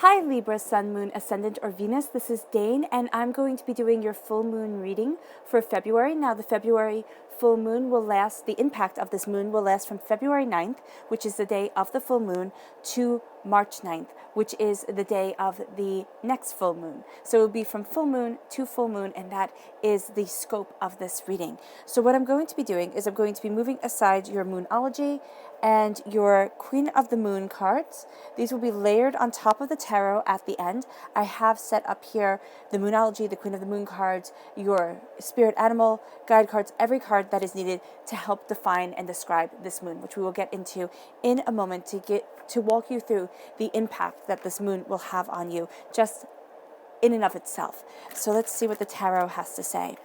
Hi Libra, Sun, Moon, Ascendant, or Venus. This is Dane, and I'm going to be doing your full moon reading for February. Now, the February full moon will last, the impact of this moon will last from February 9th, which is the day of the full moon, to March 9th, which is the day of the next full moon. So it will be from full moon to full moon, and that is the scope of this reading. So what I'm going to be doing is I'm going to be moving aside your Moonology and your Queen of the Moon cards. These will be layered on top of the tarot at the end. I have set up here the Moonology, the Queen of the Moon cards, your spirit animal, guide cards, every card that is needed to help define and describe this moon, which we will get into in a moment to walk you through the impact that this moon will have on you just in and of itself. So let's see what the tarot has to say.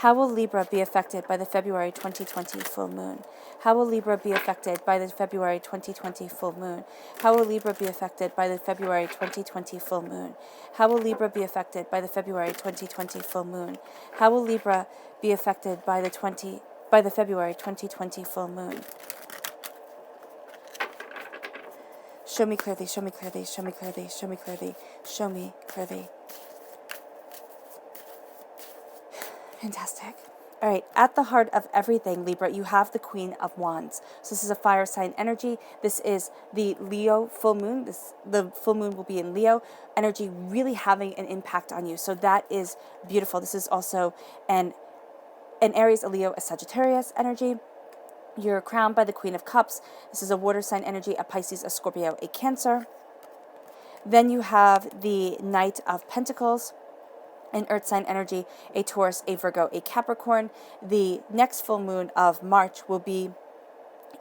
How will Libra be affected by the February 2020 full moon? How will Libra be affected by the February 2020 full moon? How will Libra be affected by the February 2020 full moon? How will Libra be affected by the February 2020 full moon? How will Libra be affected by the February 2020 full moon? Show me clearly, show me clearly, show me clearly, show me clearly, show me clearly. Fantastic. All right, at the heart of everything, Libra, you have the Queen of Wands. So this is a fire sign energy. This is the Leo full moon. The full moon will be in Leo energy, really having an impact on you. So that is beautiful. This is also an Aries, a Leo, a Sagittarius energy. You're crowned by the Queen of Cups. This is a water sign energy, a Pisces, a Scorpio, a Cancer. Then you have the Knight of Pentacles, an earth sign energy, a Taurus, a Virgo, a Capricorn. The next full moon of March will be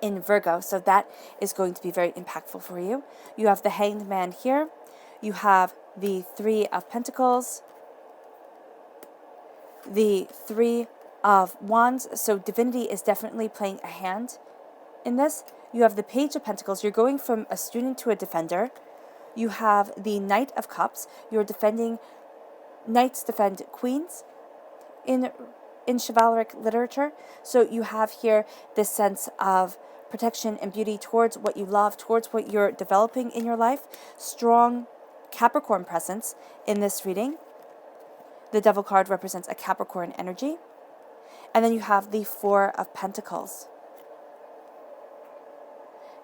in Virgo, so that is going to be very impactful for you. You have the Hanged Man here. You have the Three of Pentacles, the Three of Wands. So divinity is definitely playing a hand in this. You have the Page of Pentacles. You're going from a student to a defender. You have the Knight of Cups. You're defending. Knights defend queens in chivalric literature. So you have here this sense of protection and beauty towards what you love, towards what you're developing in your life. Strong Capricorn presence in this reading. The Devil card represents a Capricorn energy. And then you have the Four of Pentacles.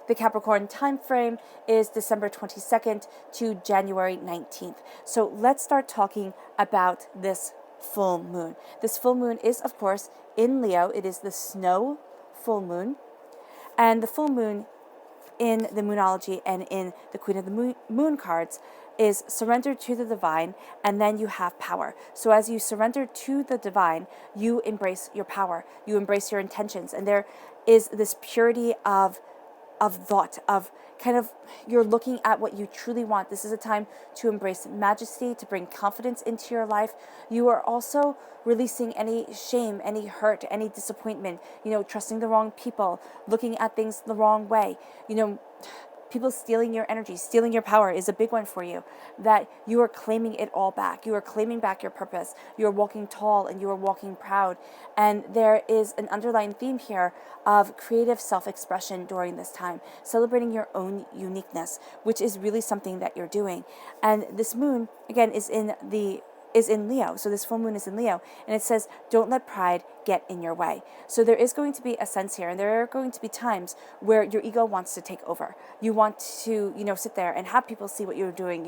The Capricorn time frame is December 22nd to January 19th. So let's start talking about this full moon. This full moon is, of course, in Leo. It is the snow full moon. And the full moon in the Moonology and in the Queen of the Moon cards is surrender to the divine, and then you have power. So as you surrender to the divine, you embrace your power. You embrace your intentions. And there is this purity of thought, of kind of you're looking at what you truly want. This is a time to embrace majesty, to bring confidence into your life. You are also releasing any shame, any hurt, any disappointment, trusting the wrong people, looking at things the wrong way. People stealing your energy, stealing your power is a big one for you, that you are claiming it all back. You are claiming back your purpose. You are walking tall and you are walking proud. And there is an underlying theme here of creative self-expression during this time, celebrating your own uniqueness, which is really something that you're doing. And this moon, again, is in Leo. So this full moon is in Leo. And it says, don't let pride get in your way. So there is going to be a sense here, and there are going to be times where your ego wants to take over. You want to, sit there and have people see what you're doing,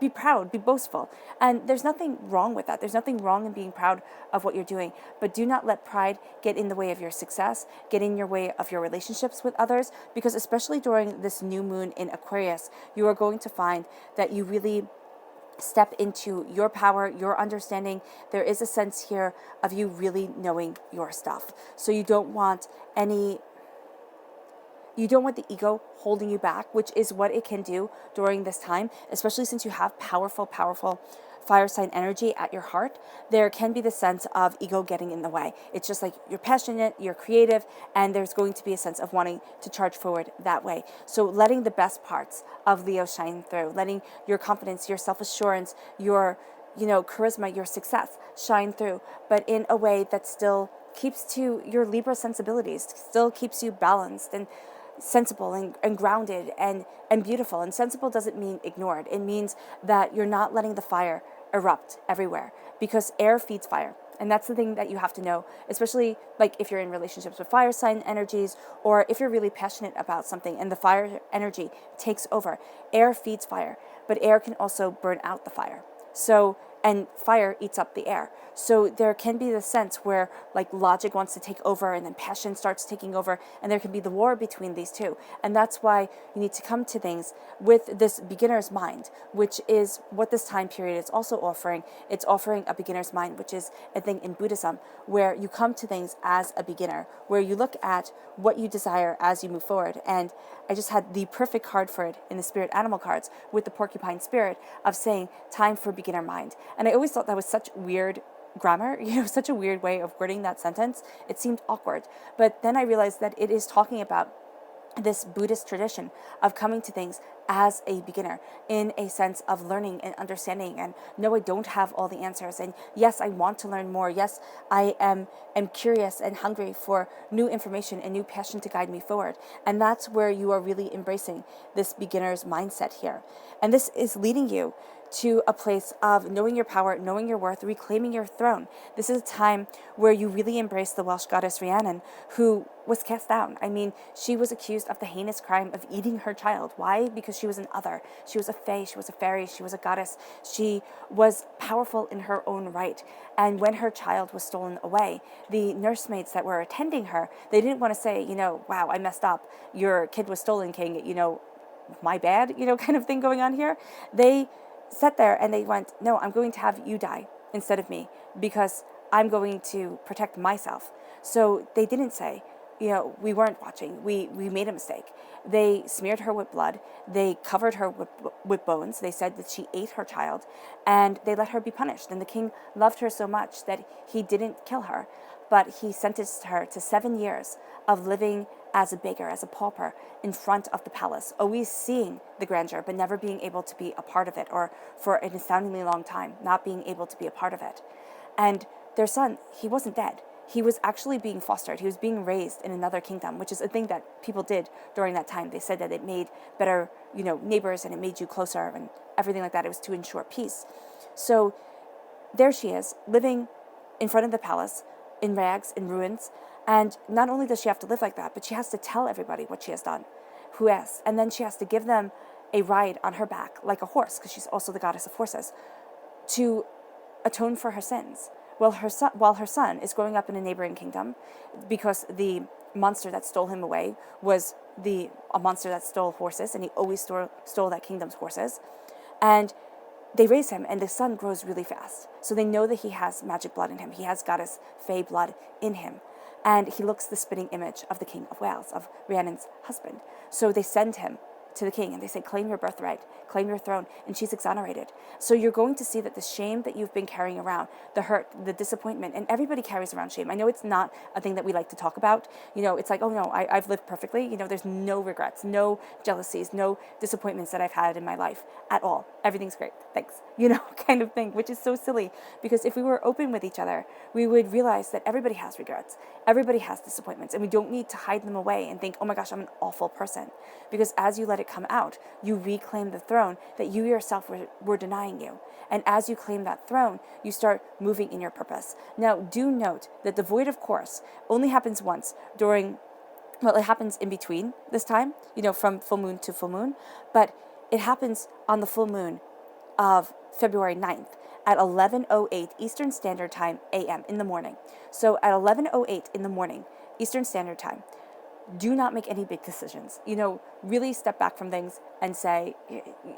be proud, be boastful. And there's nothing wrong with that. There's nothing wrong in being proud of what you're doing. But do not let pride get in the way of your success, get in your way of your relationships with others, because especially during this new moon in Aquarius, you are going to find that you really step into your power, your understanding. There is a sense here of you really knowing your stuff. So you don't want the ego holding you back, which is what it can do during this time, especially since you have powerful fire sign energy at your heart. There can be the sense of ego getting in the way. It's just like you're passionate, you're creative, and there's going to be a sense of wanting to charge forward that way. So letting the best parts of Leo shine through, letting your confidence, your self-assurance, your charisma, your success shine through, but in a way that still keeps to your Libra sensibilities, still keeps you balanced. And sensible and grounded and beautiful. And sensible doesn't mean ignored. It means that you're not letting the fire erupt everywhere, because air feeds fire. And that's the thing that you have to know, especially like if you're in relationships with fire sign energies, or if you're really passionate about something and the fire energy takes over. Air feeds fire, but air can also burn out the fire. So, and fire eats up the air. So there can be the sense where like logic wants to take over and then passion starts taking over, and there can be the war between these two. And that's why you need to come to things with this beginner's mind, which is what this time period is also offering. It's offering a beginner's mind, which is a thing in Buddhism where you come to things as a beginner, where you look at what you desire as you move forward. And I just had the perfect card for it in the spirit animal cards with the porcupine spirit of saying time for beginner mind. And I always thought that was such weird grammar, such a weird way of wording that sentence. It seemed awkward. But then I realized that it is talking about this Buddhist tradition of coming to things as a beginner, in a sense of learning and understanding, and no, I don't have all the answers, and yes, I want to learn more. Yes, I am curious and hungry for new information and new passion to guide me forward. And that's where you are really embracing this beginner's mindset here. And this is leading you to a place of knowing your power, knowing your worth, reclaiming your throne. This is a time where you really embrace the Welsh goddess Rhiannon, who was cast down. I mean, she was accused of the heinous crime of eating her child. Why? Because she was an other. She was a fae, she was a fairy, she was a goddess. She was powerful in her own right. And when her child was stolen away, the nursemaids that were attending her, they didn't want to say, wow, I messed up. Your kid was stolen, king, my bad, kind of thing going on here. They sat there and they went, no, I'm going to have you die instead of me, because I'm going to protect myself. So they didn't say, we weren't watching, we made a mistake. They smeared her with blood, they covered her with bones, they said that she ate her child, and they let her be punished. And the king loved her so much that he didn't kill her, but he sentenced her to 7 years of living as a beggar, as a pauper, in front of the palace, always seeing the grandeur, but never being able to be a part of it, or for an astoundingly long time, not being able to be a part of it. And their son, he wasn't dead. He was actually being fostered. He was being raised in another kingdom, which is a thing that people did during that time. They said that it made better, neighbors, and it made you closer and everything like that. It was to ensure peace. So there she is, living in front of the palace, in rags, in ruins. And not only does she have to live like that, but she has to tell everybody what she has done, who has. And then she has to give them a ride on her back, like a horse, because she's also the goddess of horses, to atone for her sins. While her son is growing up in a neighboring kingdom, because the monster that stole him away was a monster that stole horses, and he always stole that kingdom's horses. And they raise him, and the son grows really fast. So they know that he has magic blood in him. He has goddess fae blood in him. And he looks the spitting image of the King of Wales, of Rhiannon's husband. So they send him to the king and they say, claim your birthright, claim your throne, and she's exonerated. So you're going to see that the shame that you've been carrying around, the hurt, the disappointment, and everybody carries around shame. I know it's not a thing that we like to talk about. It's like, oh no, I've lived perfectly. There's no regrets, no jealousies, no disappointments that I've had in my life at all. Everything's great, thanks, kind of thing, which is so silly, because if we were open with each other, we would realize that everybody has regrets, everybody has disappointments, and we don't need to hide them away and think, oh my gosh, I'm an awful person. Because as you let it come out, you reclaim the throne that you yourself were denying you. And as you claim that throne, you start moving in your purpose. Now, do note that the void of course only happens once during, it happens in between this time, from full moon to full moon, but it happens on the full moon of February 9th at 11:08 Eastern Standard Time a.m. in the morning. So at 11:08 in the morning, Eastern Standard Time, do not make any big decisions. Really step back from things and say,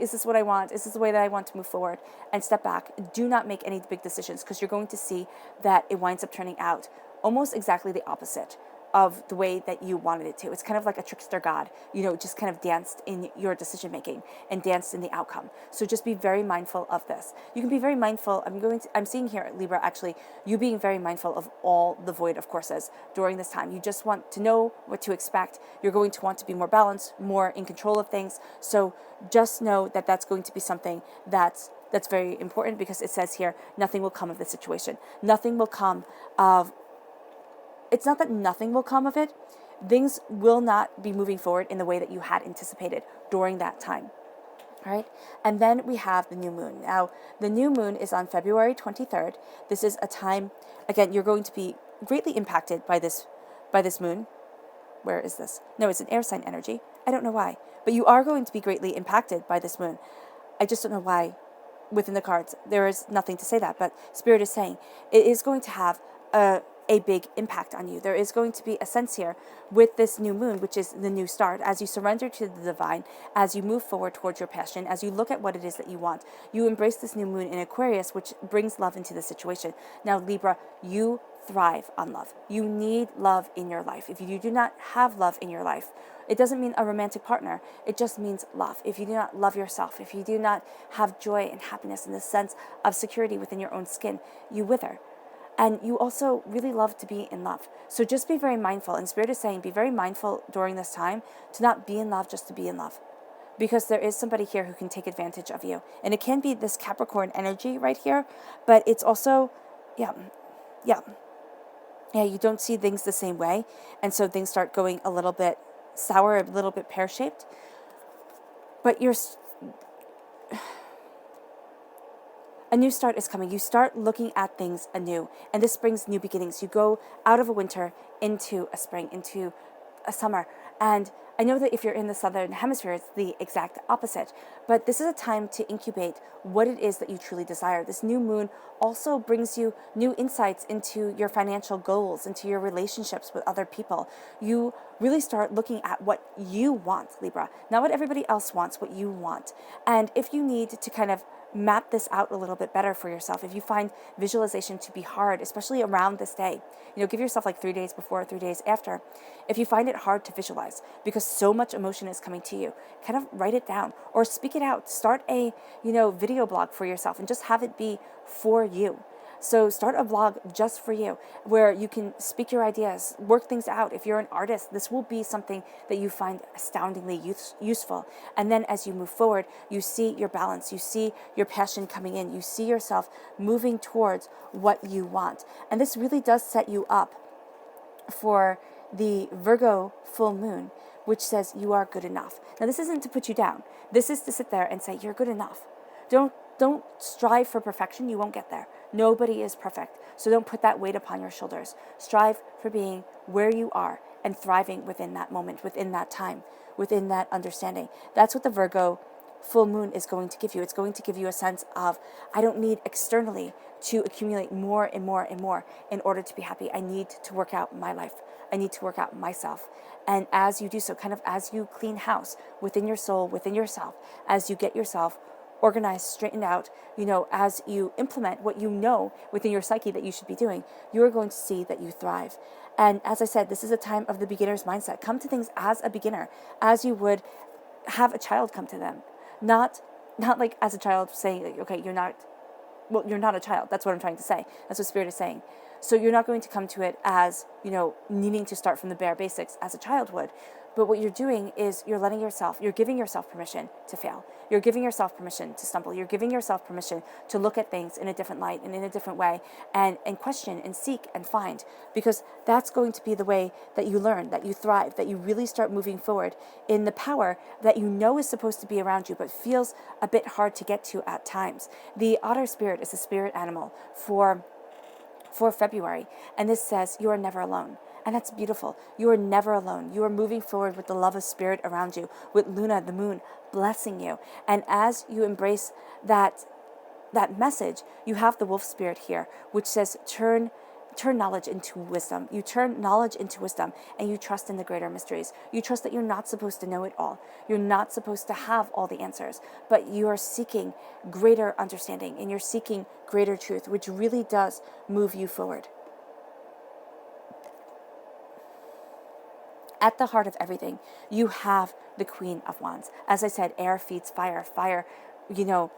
is this what I want? Is this the way that I want to move forward? And step back. Do not make any big decisions, because you're going to see that it winds up turning out almost exactly the opposite of the way that you wanted it to. It's kind of like a trickster god, just kind of danced in your decision making and danced in the outcome. So just be very mindful of this. You can be very mindful. I'm seeing here at Libra, actually, you being very mindful of all the void of courses during this time. You just want to know what to expect. You're going to want to be more balanced, more in control of things. So just know that that's going to be something that's very important, because it says here, nothing will come of the situation. Nothing will come of It's not that nothing will come of it. things will not be moving forward in the way that you had anticipated during that time. All right. And then we have the new moon. Now, the new moon is on February 23rd. This is a time, again, you're going to be greatly impacted by this moon. Where is this? No, it's an air sign energy. I don't know why, but you are going to be greatly impacted by this moon. I just don't know why within the cards. There is nothing to say that, but Spirit is saying it is going to have a big impact on you. There is going to be a sense here with this new moon, which is the new start, as you surrender to the divine, as you move forward towards your passion, as you look at what it is that you want. You embrace this new moon in Aquarius, which brings love into the situation. Now, Libra, you thrive on love. You need love in your life. If you do not have love in your life, it doesn't mean a romantic partner. It just means love. If you do not love yourself, if you do not have joy and happiness and the sense of security within your own skin, you wither. And you also really love to be in love. So just be very mindful. And Spirit is saying, be very mindful during this time to not be in love just to be in love. Because there is somebody here who can take advantage of you. And it can be this Capricorn energy right here, but it's also, yeah, you don't see things the same way. And so things start going a little bit sour, a little bit pear-shaped. But a new start is coming. You start looking at things anew. And this brings new beginnings. You go out of a winter into a spring, into a summer. And I know that if you're in the southern hemisphere, it's the exact opposite. But this is a time to incubate what it is that you truly desire. This new moon also brings you new insights into your financial goals, into your relationships with other people. You really start looking at what you want, Libra, not what everybody else wants, what you want. And if you need to kind of map this out a little bit better for yourself, if you find visualization to be hard, especially around this day, give yourself like 3 days before, 3 days after. If you find it hard to visualize because so much emotion is coming to you, kind of write it down or speak it out. Start a, video blog for yourself and just have it be for you. So start a blog just for you where you can speak your ideas, work things out. If you're an artist, this will be something that you find astoundingly useful. And then as you move forward, you see your balance, you see your passion coming in, you see yourself moving towards what you want. And this really does set you up for the Virgo full moon, which says you are good enough. Now, this isn't to put you down. This is to sit there and say, you're good enough. Don't strive for perfection. You won't get there. Nobody is perfect. So don't put that weight upon your shoulders. Strive for being where you are and thriving within that moment, within that time, within that understanding. That's what the Virgo full moon is going to give you. It's going to give you a sense of, I don't need externally to accumulate more and more and more in order to be happy. I need to work out my life. I need to work out myself. And as you do so, kind of as you clean house within your soul, within yourself, as you get yourself organized, straightened out, as you implement what you know within your psyche that you should be doing, you are going to see that you thrive. And as I said, this is a time of the beginner's mindset. Come to things as a beginner, as you would have a child come to them. Not like as a child saying, like, okay, you're not a child. That's what I'm trying to say. That's what Spirit is saying. So you're not going to come to it as, needing to start from the bare basics as a child would. But what you're doing is you're giving yourself permission to fail. You're giving yourself permission to stumble. You're giving yourself permission to look at things in a different light and in a different way and question and seek and find, because that's going to be the way that you learn, that you thrive, that you really start moving forward in the power that you know is supposed to be around you but feels a bit hard to get to at times. The otter spirit is a spirit animal for February, and this says you are never alone. And that's beautiful. You are never alone. You are moving forward with the love of Spirit around you, with Luna, the moon, blessing you. And as you embrace that message, you have the wolf spirit here, which says turn knowledge into wisdom. You turn knowledge into wisdom, and you trust in the greater mysteries. You trust that you're not supposed to know it all. You're not supposed to have all the answers, but you are seeking greater understanding, and you're seeking greater truth, which really does move you forward. At the heart of everything, you have the Queen of Wands. As I said, air feeds fire. Fire,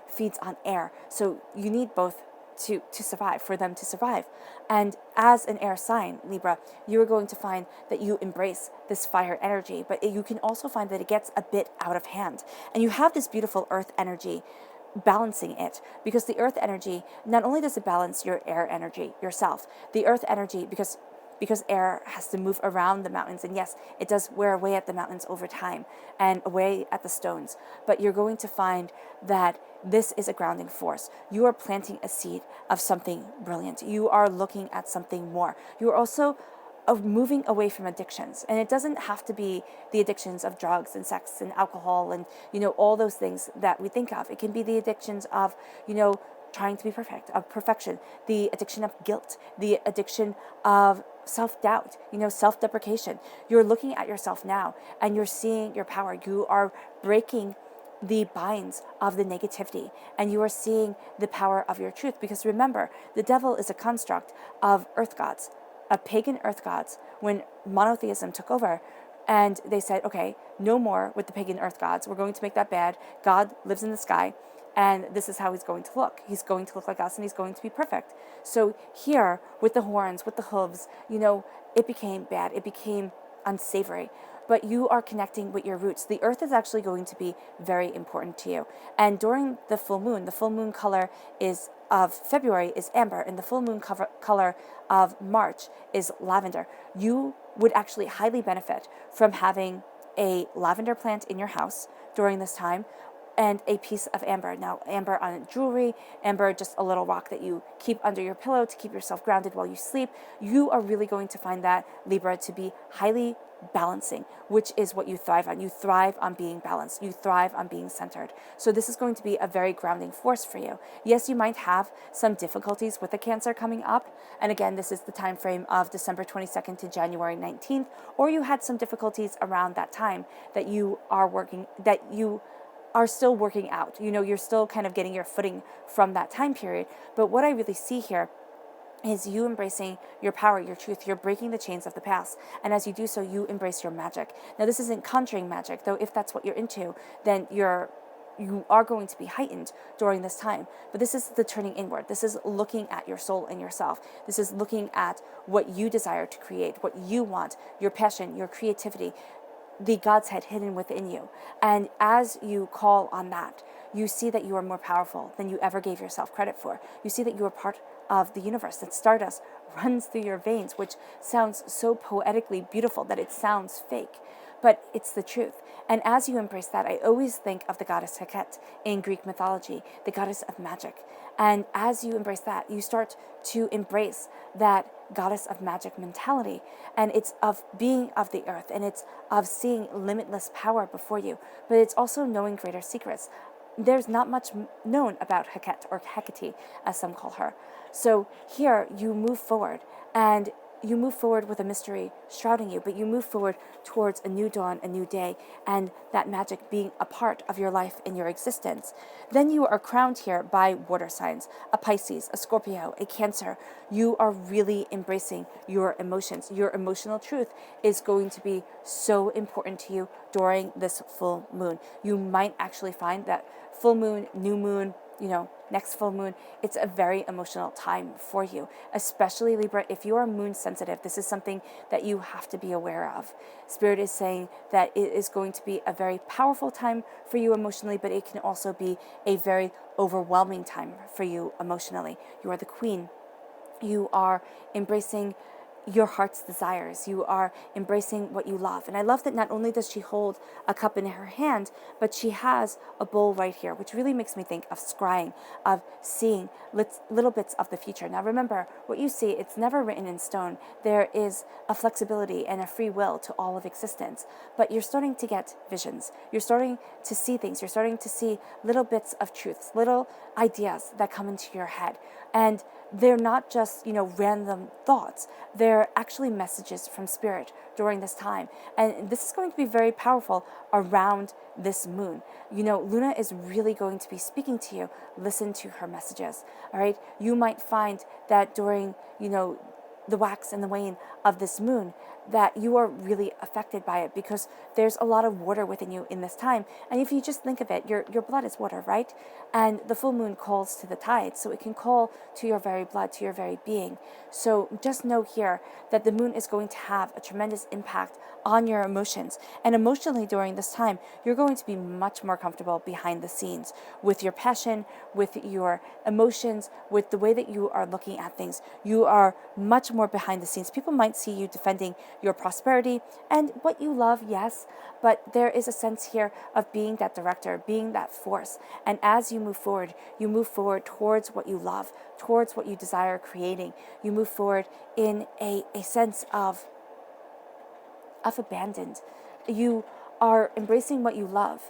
feeds on air. So you need both to survive, for them to survive. And as an air sign, Libra, you are going to find that you embrace this fire energy, but you can also find that it gets a bit out of hand. And you have this beautiful earth energy balancing it, because the earth energy, not only does it balance your air energy yourself, the earth energy, because because air has to move around the mountains. And yes, it does wear away at the mountains over time and away at the stones. But you're going to find that this is a grounding force. You are planting a seed of something brilliant. You are looking at something more. You are also moving away from addictions. And it doesn't have to be the addictions of drugs and sex and alcohol and, all those things that we think of. It can be the addictions of, trying to be perfect, of perfection, the addiction of guilt, the addiction of self-doubt, self-deprecation. You're looking at yourself now and you're seeing your power. You are breaking the binds of the negativity and you are seeing the power of your truth. Because remember, the devil is a construct of earth gods, of pagan earth gods. When monotheism took over, and they said, okay, no more with the pagan earth gods. We're going to make that bad. God lives in the sky, and this is how he's going to look. He's going to look like us, and he's going to be perfect. So here, with the horns, with the hooves, it became bad. It became unsavory. But you are connecting with your roots. The earth is actually going to be very important to you. And during the full moon color of February is amber, and the full moon color of March is lavender. You would actually highly benefit from having a lavender plant in your house during this time and a piece of amber. Now, amber on jewelry, amber just a little rock that you keep under your pillow to keep yourself grounded while you sleep. You are really going to find that, Libra, to be highly balancing, which is what you thrive on. You thrive on being balanced. You thrive on being centered. So this is going to be a very grounding force for you. Yes, you might have some difficulties with the Cancer coming up. And again, this is the time frame of December 22nd to January 19th, or you had some difficulties around that time that you are still working out. You're still kind of getting your footing from that time period. But what I really see here is you embracing your power, your truth. You're breaking the chains of the past. And as you do so, you embrace your magic. Now, this isn't conjuring magic, though if that's what you're into, then you are going to be heightened during this time. But this is the turning inward. This is looking at your soul and yourself. This is looking at what you desire to create, what you want, your passion, your creativity, the God's head hidden within you. And as you call on that, you see that you are more powerful than you ever gave yourself credit for. You see that you are part of the universe, that stardust runs through your veins, which sounds so poetically beautiful that it sounds fake, but it's the truth. And as you embrace that, I always think of the goddess Heket in Greek mythology, the goddess of magic. And as you embrace that, you start to embrace that goddess of magic mentality. And it's of being of the earth, and it's of seeing limitless power before you, but it's also knowing greater secrets. There's not much known about Heket, or Hecate, as some call her. So here you move forward, and you move forward with a mystery shrouding you, but you move forward towards a new dawn, a new day, and that magic being a part of your life and your existence. Then you are crowned here by water signs, a Pisces, a Scorpio, a Cancer. You are really embracing your emotions. Your emotional truth is going to be so important to you during this full moon. You might actually find that full moon, new moon, next full moon, it's a very emotional time for you, especially Libra. If you are moon sensitive, this is something that you have to be aware of. Spirit is saying that it is going to be a very powerful time for you emotionally, but it can also be a very overwhelming time for you emotionally. You are the queen. You are embracing your heart's desires. You are embracing what you love. And I love that not only does she hold a cup in her hand, but she has a bowl right here, which really makes me think of scrying, of seeing little bits of the future. Now remember, what you see, it's never written in stone. There is a flexibility and a free will to all of existence, but you're starting to get visions. You're starting to see things. You're starting to see little bits of truths, little ideas that come into your head. And they're not just, random thoughts. They're actually messages from Spirit during this time. And this is going to be very powerful around this moon. Luna is really going to be speaking to you. Listen to her messages, all right? You might find that during, the wax and the wane of this moon, that you are really affected by it because there's a lot of water within you in this time. And if you just think of it, your blood is water, right? And the full moon calls to the tides, so it can call to your very blood, to your very being. So just know here that the moon is going to have a tremendous impact on your emotions. And emotionally during this time, you're going to be much more comfortable behind the scenes with your passion, with your emotions, with the way that you are looking at things. You are much more more behind the scenes. People might see you defending your prosperity and what you love, yes, but there is a sense here of being that director, being that force. And as you move forward towards what you love, towards what you desire creating. You move forward in a sense of abandoned. You are embracing what you love,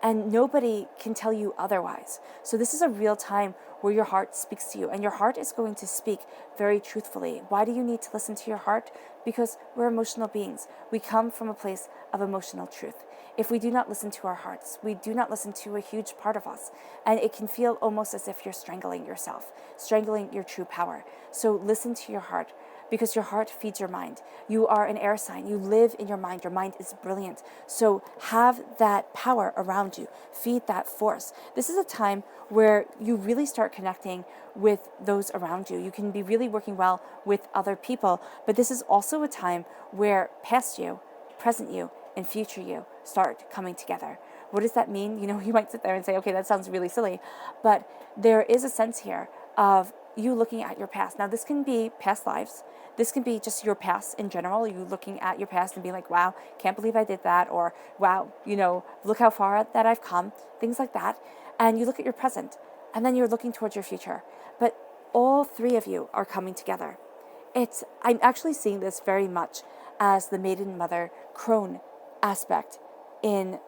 and nobody can tell you otherwise. So this is a real time where your heart speaks to you, and your heart is going to speak very truthfully. Why do you need to listen to your heart? Because we're emotional beings. We come from a place of emotional truth. If we do not listen to our hearts, we do not listen to a huge part of us, and it can feel almost as if you're strangling yourself, strangling your true power. So listen to your heart, because your heart feeds your mind. You are an air sign. You live in your mind. Your mind is brilliant. So have that power around you. Feed that force. This is a time where you really start connecting with those around you. You can be really working well with other people, but this is also a time where past you, present you, and future you start coming together. What does that mean? You might sit there and say, okay, that sounds really silly, but there is a sense here of you looking at your past. Now, this can be past lives. This can be just your past in general. You looking at your past and being like, wow, can't believe I did that. Or, wow, look how far that I've come. Things like that. And you look at your present, and then you're looking towards your future. But all three of you are coming together. I'm actually seeing this very much as the maiden mother crone aspect in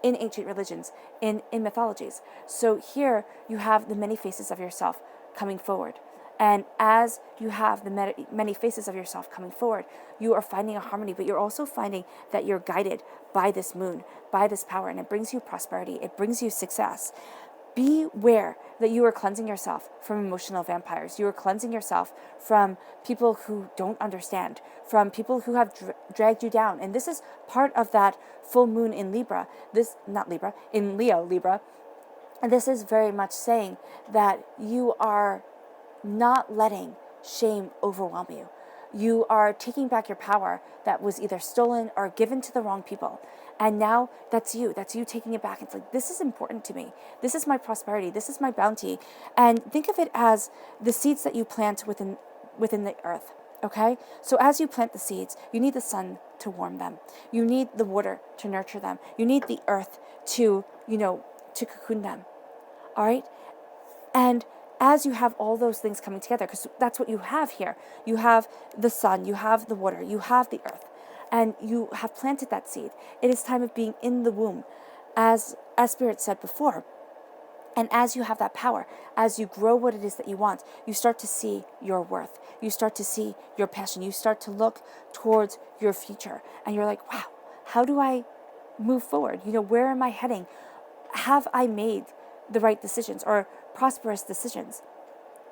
ancient religions, in mythologies. So here you have the many faces of yourself coming forward. And as you have the many faces of yourself coming forward, you are finding a harmony, but you're also finding that you're guided by this moon, by this power, and it brings you prosperity, it brings you success. Beware that you are cleansing yourself from emotional vampires. You are cleansing yourself from people who don't understand, from people who have dragged you down. And this is part of that full moon in Libra. In Leo, Libra. And this is very much saying that you are not letting shame overwhelm you. You are taking back your power that was either stolen or given to the wrong people. And now that's you taking it back. It's like, this is important to me. This is my prosperity. This is my bounty. And think of it as the seeds that you plant within the earth. Okay? So as you plant the seeds, you need the sun to warm them. You need the water to nurture them. You need the earth to cocoon them. All right? And as you have all those things coming together, because that's what you have here. You have the sun, you have the water, you have the earth, and you have planted that seed. It is time of being in the womb, as Spirit said before. And as you have that power, as you grow what it is that you want, you start to see your worth. You start to see your passion. You start to look towards your future. And you're like, wow, how do I move forward? Where am I heading? Have I made the right decisions or prosperous decisions?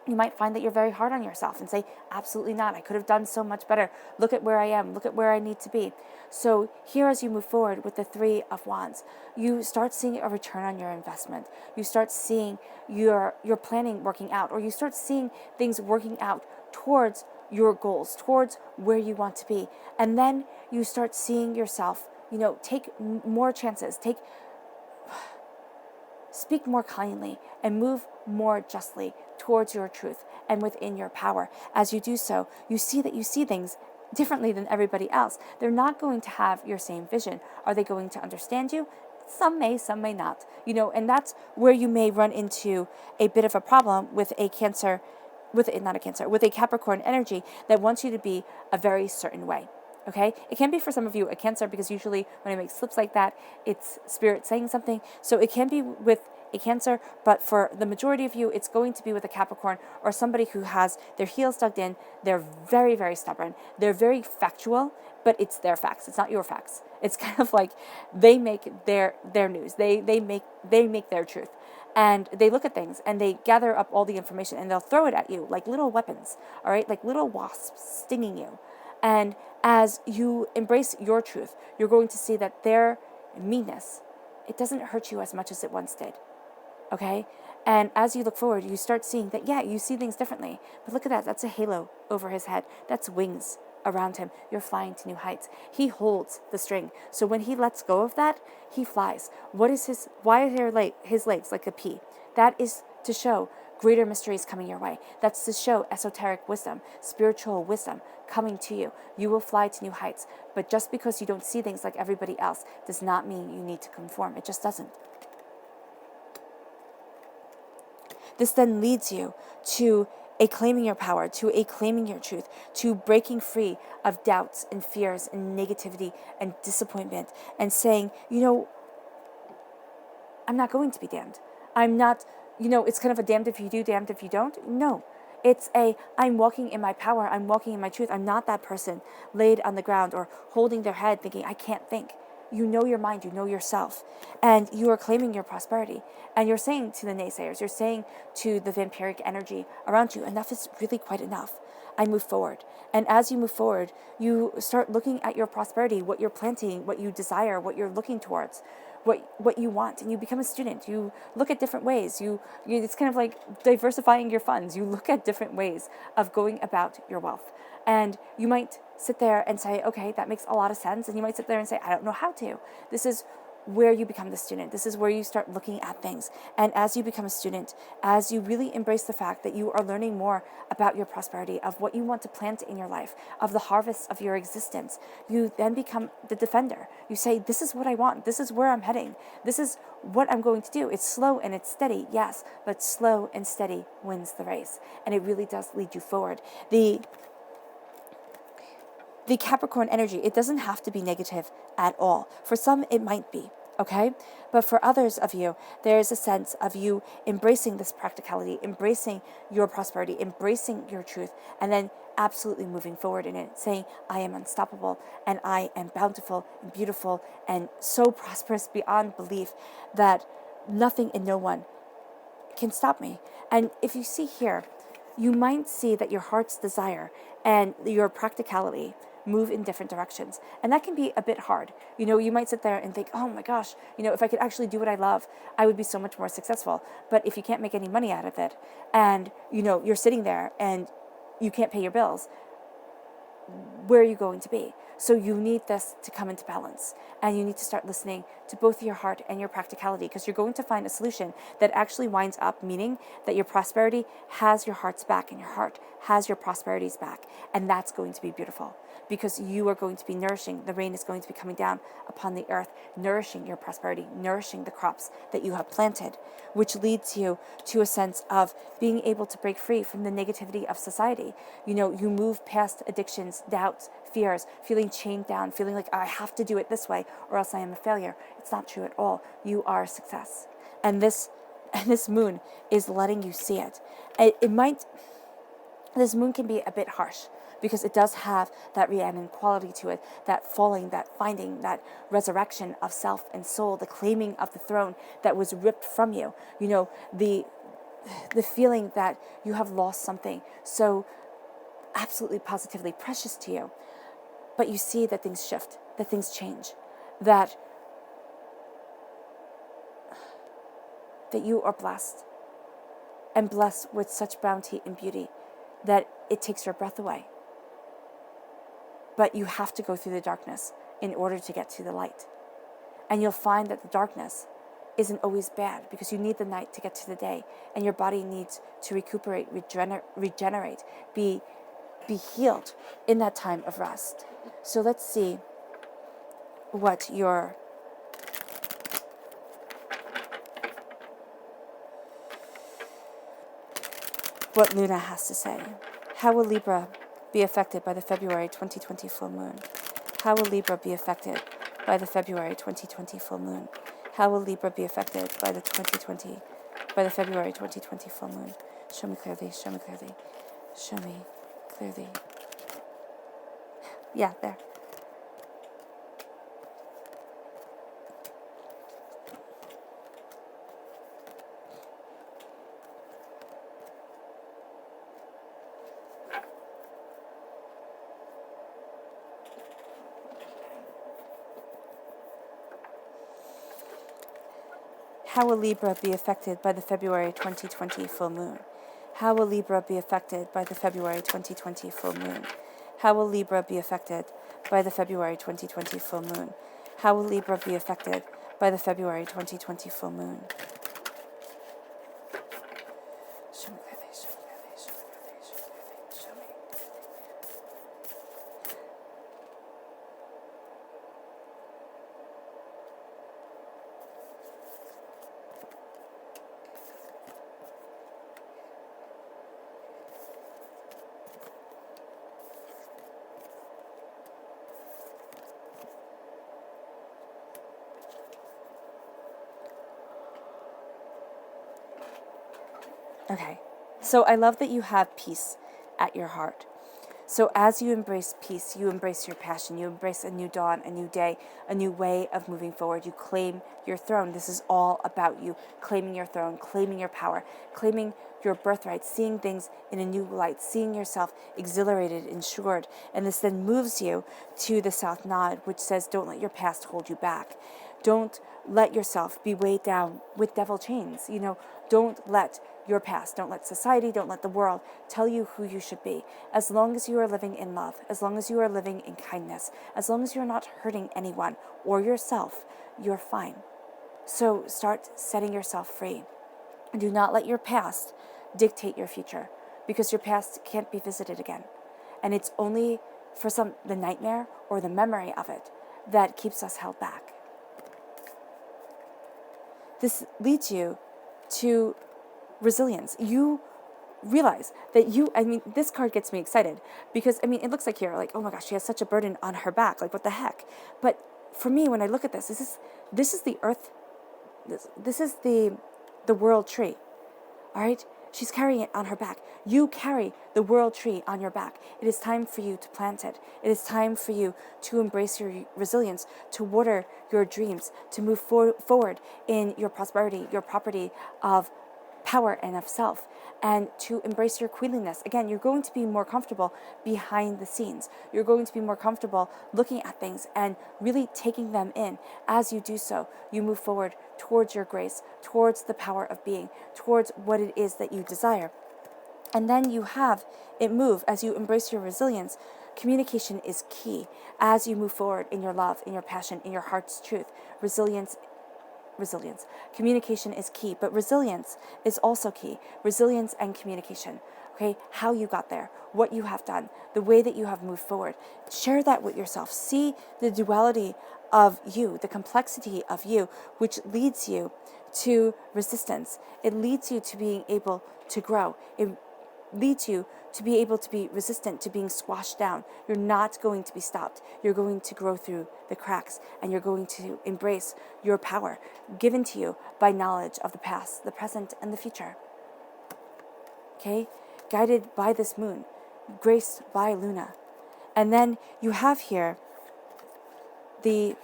You might find that you're very hard on yourself and say, absolutely not. I could have done so much better. Look at where I am. Look at where I need to be. So here, as you move forward with the Three of Wands, you start seeing a return on your investment. You start seeing your planning working out, or you start seeing things working out towards your goals, towards where you want to be. And then you start seeing yourself, take more chances, speak more kindly, and move more justly towards your truth and within your power. As you do so, you see things differently than everybody else. They're not going to have your same vision. Are they going to understand you? Some may not. And that's where you may run into a bit of a problem with a Capricorn energy that wants you to be a very certain way. Okay? It can be for some of you a Cancer, because usually when I make slips like that, it's Spirit saying something. So it can be with a Cancer, but for the majority of you, it's going to be with a Capricorn or somebody who has their heels dug in. They're very, very stubborn. They're very factual, but it's their facts. It's not your facts. It's kind of like they make their news. They make their truth. And they look at things and they gather up all the information and they'll throw it at you like little weapons, all right? Like little wasps stinging you. And as you embrace your truth, you're going to see that their meanness, it doesn't hurt you as much as it once did. Okay? And as you look forward, you start seeing that, you see things differently. But look at that. That's a halo over his head. That's wings around him. You're flying to new heights. He holds the string. So when he lets go of that, he flies. Why are his legs like a pea? That is to show greater mysteries coming your way. That's to show esoteric wisdom, spiritual wisdom coming to you. You will fly to new heights. But just because you don't see things like everybody else does not mean you need to conform. It just doesn't. This then leads you to a claiming your power, to a claiming your truth, to breaking free of doubts and fears and negativity and disappointment and saying, I'm not going to be damned. I'm not, it's kind of a damned if you do, damned if you don't. No, it's I'm walking in my power. I'm walking in my truth. I'm not that person laid on the ground or holding their head thinking, I can't think. You know your mind, you know yourself, and you are claiming your prosperity. And you're saying to the naysayers, you're saying to the vampiric energy around you, enough is really quite enough. I move forward. And as you move forward, you start looking at your prosperity, what you're planting, what you desire, what you're looking towards, what you want, and you become a student. You look at different ways. It's kind of like diversifying your funds. You look at different ways of going about your wealth. And you might sit there and say, okay, that makes a lot of sense. And you might sit there and say, I don't know how to. This is where you become the student. This is where you start looking at things. And as you become a student, as you really embrace the fact that you are learning more about your prosperity, of what you want to plant in your life, of the harvest of your existence, you then become the defender. You say, this is what I want. This is where I'm heading. This is what I'm going to do. It's slow and it's steady, yes, but slow and steady wins the race. And it really does lead you forward. The Capricorn energy, it doesn't have to be negative at all. For some, it might be, okay? But for others of you, there's a sense of you embracing this practicality, embracing your prosperity, embracing your truth, and then absolutely moving forward in it, saying, I am unstoppable, and I am bountiful, and beautiful, and so prosperous beyond belief that nothing and no one can stop me. And if you see here, you might see that your heart's desire and your practicality move in different directions. And that can be a bit hard. You might sit there and think, oh my gosh, if I could actually do what I love, I would be so much more successful. But if you can't make any money out of it, and, you're sitting there and you can't pay your bills, where are you going to be? So you need this to come into balance, and you need to start listening to both your heart and your practicality, because you're going to find a solution that actually winds up meaning that your prosperity has your heart's back and your heart has your prosperity's back. And that's going to be beautiful, because you are going to be nourishing. The rain is going to be coming down upon the earth, nourishing your prosperity, nourishing the crops that you have planted, which leads you to a sense of being able to break free from the negativity of society. You move past addictions, doubts, fears, feeling chained down, feeling like I have to do it this way or else I am a failure. It's not true at all. You are a success. And this moon is letting you see it. This moon can be a bit harsh, because it does have that Rhiannon quality to it, that falling, that finding, that resurrection of self and soul, the claiming of the throne that was ripped from you. The feeling that you have lost something so absolutely positively precious to you. But you see that things shift, that things change, that you are blessed, and blessed with such bounty and beauty that it takes your breath away. But you have to go through the darkness in order to get to the light. And you'll find that the darkness isn't always bad, because you need the night to get to the day, and your body needs to recuperate, regenerate, be healed in that time of rest. So let's see what Luna has to say. How will Libra be affected by the February 2020 full moon? How will Libra be affected by the February 2020 full moon? How will Libra be affected by the February 2020 full moon? Show me clearly, show me clearly, show me clearly. Yeah, there. How will Libra be affected by the February 2020 full moon? How will Libra be affected by the February 2020 full moon? How will Libra be affected by the February 2020 full moon? How will Libra be affected by the February 2020 full moon? Show me Okay. So I love that you have peace at your heart. So as you embrace peace, you embrace your passion, you embrace a new dawn, a new day, a new way of moving forward. You claim your throne. This is all about you claiming your throne, claiming your power, claiming your birthright, seeing things in a new light, seeing yourself exhilarated, ensured. And this then moves you to the South Nod, which says, don't let your past hold you back. Don't let yourself be weighed down with devil chains. Don't let your past, don't let society, don't let the world tell you who you should be. As long as you are living in love, as long as you are living in kindness, as long as you're not hurting anyone or yourself, you're fine. So start setting yourself free. Do not let your past dictate your future, because your past can't be visited again. And it's only for the nightmare or the memory of it that keeps us held back. This leads you to resilience. You realize that this card gets me excited because, it looks like here, like, oh my gosh, she has such a burden on her back. Like, what the heck? But for me, when I look at this is the earth. This is the world tree. All right? She's carrying it on her back. You carry the world tree on your back. It is time for you to plant it. It is time for you to embrace your resilience, to water your dreams, to move forward in your prosperity, your property of power and of self, and to embrace your queenliness. Again, you're going to be more comfortable behind the scenes. You're going to be more comfortable looking at things and really taking them in. As you do so, you move forward towards your grace, towards the power of being, towards what it is that you desire. And then you have it move as you embrace your resilience. Communication is key as you move forward in your love, in your passion, in your heart's truth. Resilience. Communication is key, but resilience is also key. Resilience and communication. Okay, how you got there, what you have done, the way that you have moved forward. Share that with yourself. See the duality of you, the complexity of you, which leads you to resistance. It leads you to being able to grow. It leads you to be able to be resistant to being squashed down. You're not going to be stopped. You're going to grow through the cracks, and you're going to embrace your power given to you by knowledge of the past, the present, and the future. Okay? Guided by this moon, graced by Luna. And then you have here the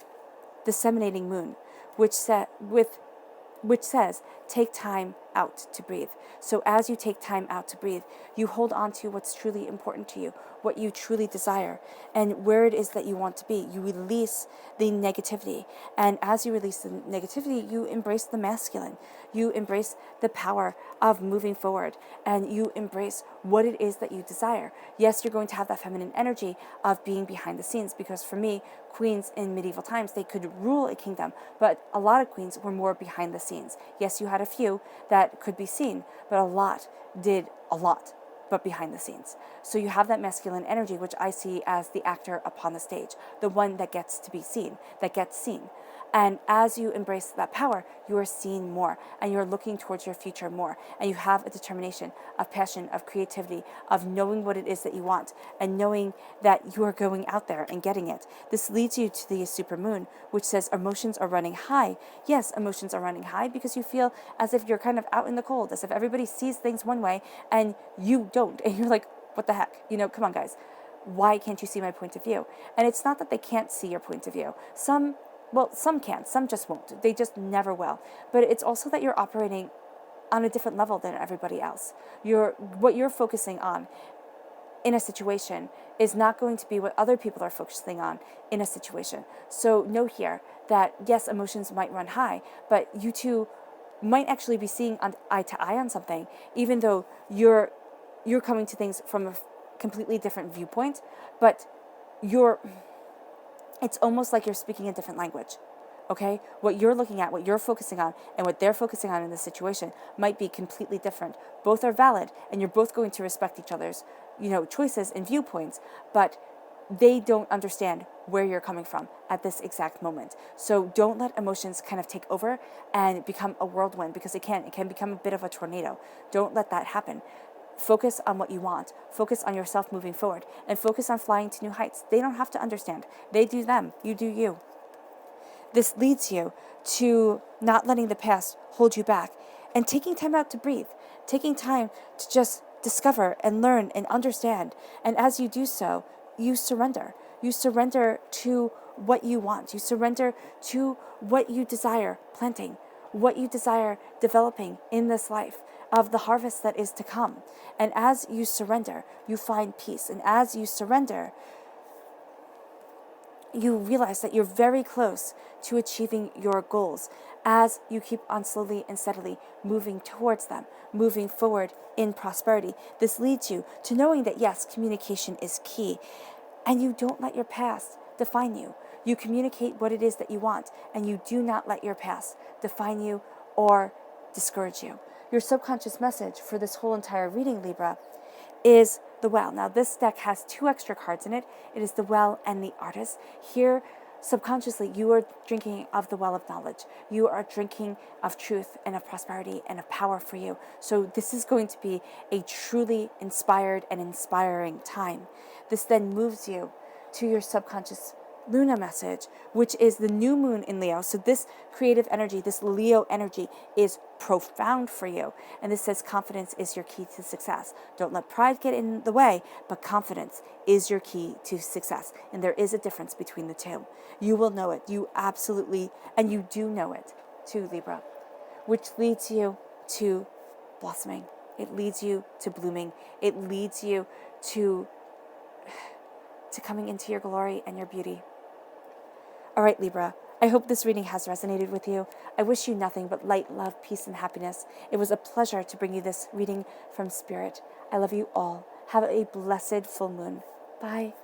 disseminating moon, which says, take time out to breathe. So as you take time out to breathe, you hold on to what's truly important to you, what you truly desire, and where it is that you want to be. You release the negativity. And as you release the negativity, you embrace the masculine. You embrace the power of moving forward, and you embrace what it is that you desire. Yes, you're going to have that feminine energy of being behind the scenes, because for me, queens in medieval times, they could rule a kingdom, but a lot of queens were more behind the scenes. Yes, you had a few that could be seen, but a lot did a lot, but behind the scenes. So you have that masculine energy, which I see as the actor upon the stage, the one that gets to be seen, that gets seen. And as you embrace that power, you are seen more, and you're looking towards your future more, and you have a determination of passion, of creativity, of knowing what it is that you want, and knowing that you are going out there and getting it. This leads you to the supermoon, which says emotions are running high. Yes, emotions are running high because you feel as if you're kind of out in the cold, as if everybody sees things one way and you don't, and you're like, what the heck? Come on, guys. Why can't you see my point of view? And it's not that they can't see your point of view. Some can't, some just won't. They just never will. But it's also that you're operating on a different level than everybody else. What you're focusing on in a situation is not going to be what other people are focusing on in a situation. So know here that yes, emotions might run high, but you two might actually be seeing eye to eye on something, even though you're coming to things from a completely different viewpoint, but it's almost like you're speaking a different language. Okay? What you're looking at, what you're focusing on, and what they're focusing on in this situation might be completely different. Both are valid, and you're both going to respect each other's, choices and viewpoints, but they don't understand where you're coming from at this exact moment. So don't let emotions kind of take over and become a whirlwind, because it can become a bit of a tornado. Don't let that happen. Focus on what you want. Focus on yourself moving forward, and focus on flying to new heights. They don't have to understand. They do them. You do you. This leads you to not letting the past hold you back and taking time out to breathe. taking time to just discover and learn and understand. And as you do so, you surrender. You surrender to what you want. You surrender to what you desire planting, what you desire developing in this life, of the harvest that is to come. And as you surrender, you find peace. And as you surrender, you realize that you're very close to achieving your goals as you keep on slowly and steadily moving towards them, moving forward in prosperity. This leads you to knowing that, yes, communication is key, and you don't let your past define you. You communicate what it is that you want, and you do not let your past define you or discourage you. Your subconscious message for this whole entire reading, Libra, is the Well. Now, this deck has 2 extra cards in it. It is the Well and the Artist. Here, subconsciously, you are drinking of the well of knowledge. You are drinking of truth and of prosperity and of power for you. So this is going to be a truly inspired and inspiring time. This then moves you to your subconscious Luna message, which is the new moon in Leo. So this creative energy, this Leo energy, is profound for you. And this says confidence is your key to success. Don't let pride get in the way, but confidence is your key to success. And there is a difference between the two. You will know it. You absolutely, and you do know it too, Libra, which leads you to blossoming. It leads you to blooming. It leads you to coming into your glory and your beauty. All right, Libra, I hope this reading has resonated with you. I wish you nothing but light, love, peace, and happiness. It was a pleasure to bring you this reading from Spirit. I love you all. Have a blessed full moon. Bye.